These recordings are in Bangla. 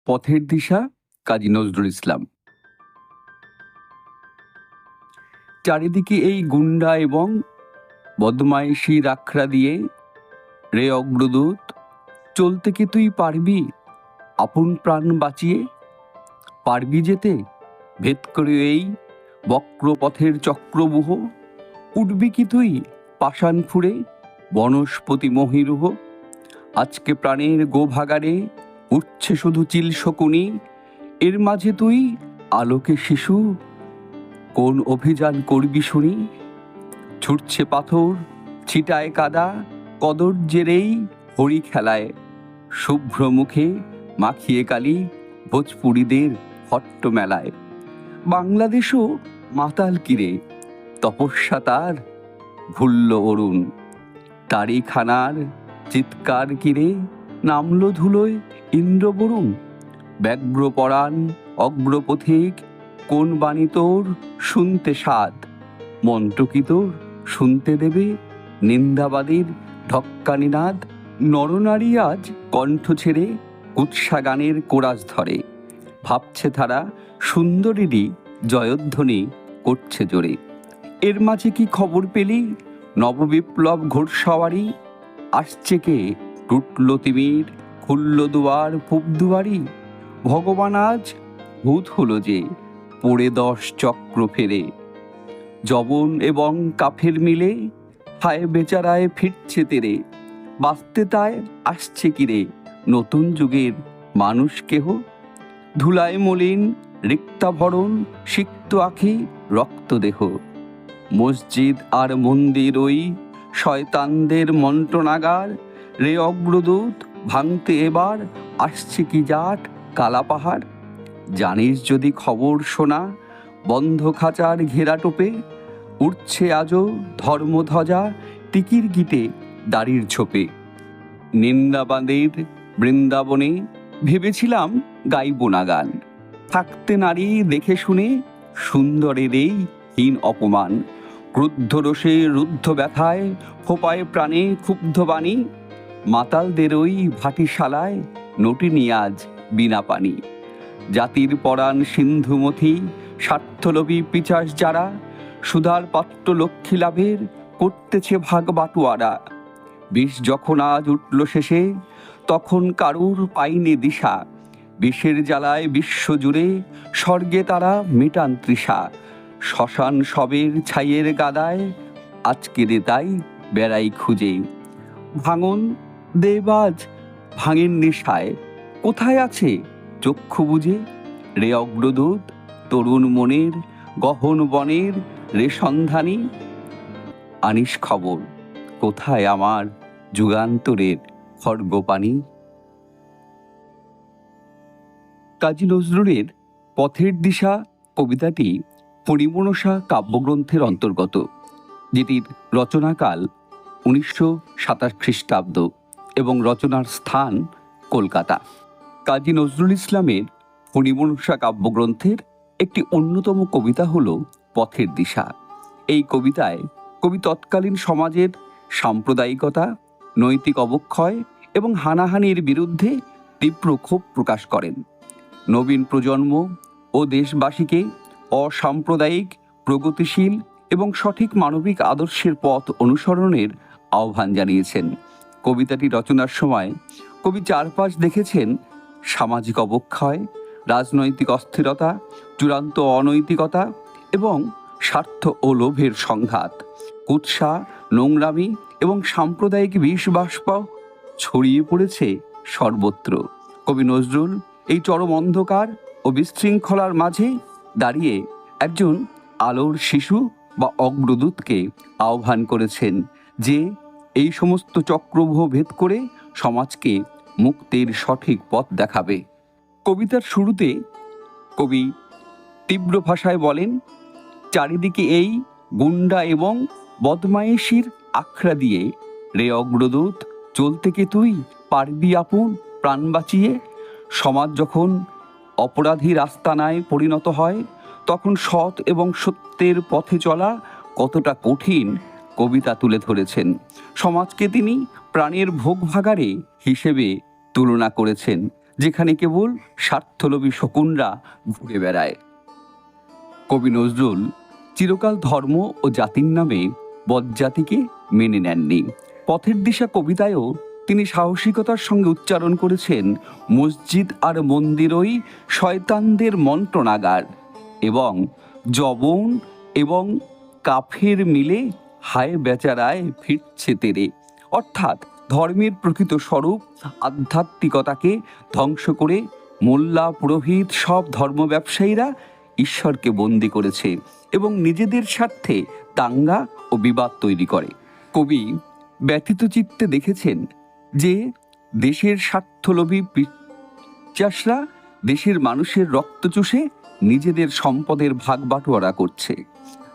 পথের দিশা কাজী নজরুল ইসলাম। চারিদিকে এই গুন্ডা এবং বদমাইশির আখড়া দিয়ে, রে অগ্রদূত চলতে কি তুই পারবি আপন প্রাণ বাঁচিয়ে? পারবি যেতে ভেদ করে এই বক্র পথের চক্রবুহ? উঠবি কি তুই পাষাণ ফুঁড়ে বনস্পতি মহিরুহ? আজকে প্রাণের গোভাগারে উঠছে শুধু চিল শকুনি, এর মাঝে তুই আলোকে শিশু কোন অভিযান করবি শুনি? ছুটছে পাথর ছিটায় কাদা কদর্যেরেই হরি খেলায়, শুভ্র মুখে মাখিয়ে কালি ভোজপুরীদের হট্ট মেলায়। বাংলাদেশও মাতাল কিরে তপস্যা তার ভুল্ল অরুণ, তারি খানার চিৎকার কিরে নামলো ধুলোয় ইন্দ্রবরুণ। ব্যগ্রপরাণ অগ্রপথিক কোন বাণী তোর শুনতে সাদ, মন্ত্র কি তোর শুনতে দেবে নিন্দাবাদীর ঢক্কানিনাদ? নরনারী আজ কণ্ঠ ছেড়ে উৎসা গানের কোরাস ধরে, ভাবছে তারা সুন্দরীরই জয়ধ্বনি করছে জোরে। এর মাঝে কি খবর পেলি নববিপ্লব ঘোড়সওয়ারি? আসছে কে টুটল তিমির খুলল দুয়ার পূব দুয়ারি? ভগবান আজ ভূত হলো যে পড়ে 10 চক্র ফেরে, যবন এবং কাফের মিলে হায় বেচারায় ফিরছে তেরে। বাঁচতে তাই আসছে কিরে নতুন যুগের মানুষ কেহ? ধুলায় মলিন রিক্তাভরণ সিক্ত আঁখি রক্ত দেহ, মসজিদ আর মন্দির ওই শয়তানদের মন্ত্রণাগার। রে অগ্রদূত ভাঙতে এবার আসছে কি জাট কালা পাহাড়? জানিস যদি খবর শোনা বন্ধ খাঁচার ঘেরা টোপে, উঠছে আজও ধর্মধ্বজা টিকির গিটে দাড়ির ঝোপে। নিন্দাবাদের বৃন্দাবনে ভেবেছিলাম গাইব না গান, থাকতে নারী দেখে শুনে সুন্দরের এই হীন অপমান। ক্রুদ্ধ রোষে রুদ্ধ ব্যথায় ফোপায় প্রাণে ক্ষুব্ধ বাণী, মাতালদের ওই ভাটিশালায় নটিনি আজ বিনা পানি। জাতির পরাণ সিন্ধুমথি স্বার্থলোভী পিচাস যারা, সুধার পাত্র লক্ষ্মী লাভের করতেছে ভাগ বাটুয়ারা। বিষ যখন আজ উঠল শেষে তখন কারুর পাইনি দিশা, বিষের জ্বালায় বিশ্বজুড়ে স্বর্গে তারা মেটান তৃষা। শ্মশান সবের ছাইয়ের গাদায় আজকে রে তাই বেড়াই খুঁজে। ভাঙন দেবাজ ভাঙেন নেশায় কোথায় আছে চক্ষু বুঝে? রে অগ্রদূত তরুণ মনের গহন বনের রে সন্ধানী, আনিস খবর কোথায় আমার যুগান্তরের খড়গপানি? কাজী নজরুলের পথের দিশা কবিতাটি ফণীমনসা কাব্যগ্রন্থের অন্তর্গত, যেটির রচনাকাল 1927 খ্রিস্টাব্দ এবং রচনার স্থান কলকাতা। কাজী নজরুল ইসলামের ফণীমনসা কাব্যগ্রন্থের একটি অন্যতম কবিতা হল পথের দিশা। এই কবিতায় কবি তৎকালীন সমাজের সাম্প্রদায়িকতা, নৈতিক অবক্ষয় এবং হানাহানির বিরুদ্ধে তীব্র ক্ষোভ প্রকাশ করেন। নবীন প্রজন্ম ও দেশবাসীকে অসাম্প্রদায়িক, প্রগতিশীল এবং সঠিক মানবিক আদর্শের পথ অনুসরণের আহ্বান জানিয়েছেন। কবিতাটি রচনার সময় কবি চারপাশ দেখেছেন সামাজিক অবক্ষয়, রাজনৈতিক অস্থিরতা, চূড়ান্ত অনৈতিকতা এবং স্বার্থ ও লোভের সংঘাত। কুৎসা, নোংরামি এবং সাম্প্রদায়িক বিষবাষ্প ছড়িয়ে পড়েছে সর্বত্র। কবি নজরুল এই চরম অন্ধকার ও বিশৃঙ্খলার মাঝে দাঁড়িয়ে একজন আলোর শিশু বা অগ্রদূতকে আহ্বান করেছেন, যে এই সমস্ত চক্রব্যূহ ভেদ করে সমাজকে মুক্তির সঠিক পথ দেখাবে। কবিতার শুরুতে কবি তীব্র ভাষায় বলেন, চারিদিকে এই গুন্ডা এবং বদমাইশির আখড়া দিয়ে, রে অগ্রদূত চলতে কি তুই পারবি আপন প্রাণ বাঁচিয়ে? সমাজ যখন অপরাধীর আস্তানায় পরিণত হয় তখন সৎ এবং সত্যের পথে চলা কতটা কঠিন কবিতা তুলে ধরেছেন। সমাজকে তিনি প্রাণের ভোগ ভাগারে হিসেবে তুলনা করেছেন, যেখানে কেবল স্বার্থলোভী শকুনরা ঘুরে বেড়ায়। কবি নজরুল চিরকাল ধর্ম ও জাতির নামে বজ্জাতিকে মেনে নেননি। পথের দিশা কবিতায়ও তিনি সাহসিকতার সঙ্গে উচ্চারণ করেছেন, মসজিদ আর মন্দিরই শয়তানদের মন্ত্রণাগার, এবং যবন এবং কাফের মিলে হায় বেচারায় ফিরছে তেরে। অর্থাৎ ধর্মের প্রকৃত স্বরূপ আধ্যাত্মিকতাকে ধ্বংস করে মোল্লা পুরোহিত সব ধর্ম ব্যবসায়ীরা ঈশ্বরকে বন্দী করেছে এবং নিজেদের স্বার্থে দাঙ্গা ও বিবাদ তৈরি করে। কবি ব্যথিত চিত্তে দেখেছেন যে দেশের স্বার্থলোভী পিচ্চাসরা দেশের মানুষের রক্ত চুষে নিজেদের সম্পদের ভাগ বাটোয়ারা করছে।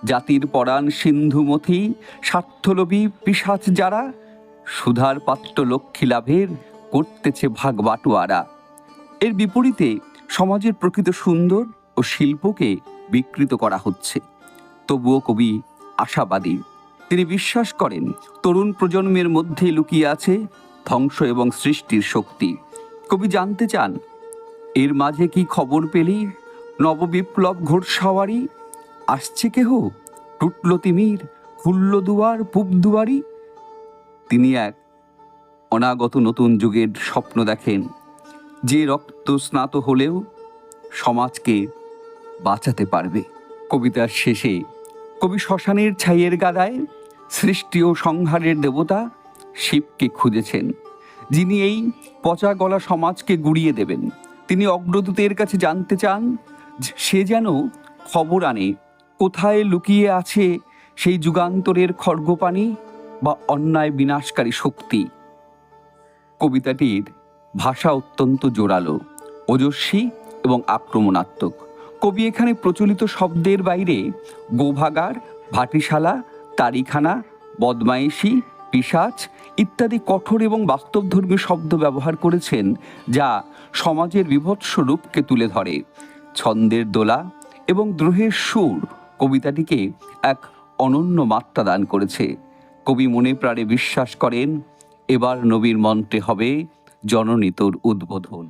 জাতির পরাণ সিন্ধুমথী স্বার্থলোভী পিশাচ যারা সুধার পাত্র লক্ষ্মী লাভের করতেছে ভাগ বাটোয়ারা। এর বিপরীতে সমাজের প্রকৃত সুন্দর ও শিল্পকে বিকৃত করা হচ্ছে। তবুও কবি আশাবাদী। তিনি বিশ্বাস করেন তরুণ প্রজন্মের মধ্যে লুকিয়ে আছে ধ্বংস এবং সৃষ্টির শক্তি। কবি জানতে চান, এর মাঝে কি খবর পেলি? নববিপ্লব ঘোড়সাওয়ারি আসছে কেহ, টুটল তিমির, খুলল দুয়ার পূব দুয়ারি। তিনি এক অনাগত নতুন যুগের স্বপ্ন দেখেন, যে রক্ত স্নাত হলেও সমাজকে বাঁচাতে পারবে। কবিতার শেষে কবি শ্মশানের ছাইয়ের গাদায় সৃষ্টি ও সংহারের দেবতা শিবকে খুঁজেছেন, যিনি এই পচা গলা সমাজকে গুড়িয়ে দেবেন। তিনি অগ্রদূতের কাছে জানতে চান, সে যেন খবর আনে কোথায় লুকিয়ে আছে সেই যুগান্তরের খড়গপাণি বা অন্যায় বিনাশকারী শক্তি। কবিতাটির ভাষা অত্যন্ত জোরালো, ওজস্বী এবং আক্রমণাত্মক। কবি এখানে প্রচলিত শব্দের বাইরে গোভাগার, ভাটিশালা, তারিখানা, বদমাইশি, পিশাচ ইত্যাদি কঠোর এবং বাস্তবধর্মী শব্দ ব্যবহার করেছেন, যা সমাজের বিভৎস রূপকে তুলে ধরে। ছন্দের দোলা এবং দ্রোহের সুর কবিতাটিকে এক অনন্য মাত্রা দান করেছে। কবি মনে প্রাণে বিশ্বাস করেন, এবার নবীর মন্ত্রে হবে জননীতর উদ্বোধন।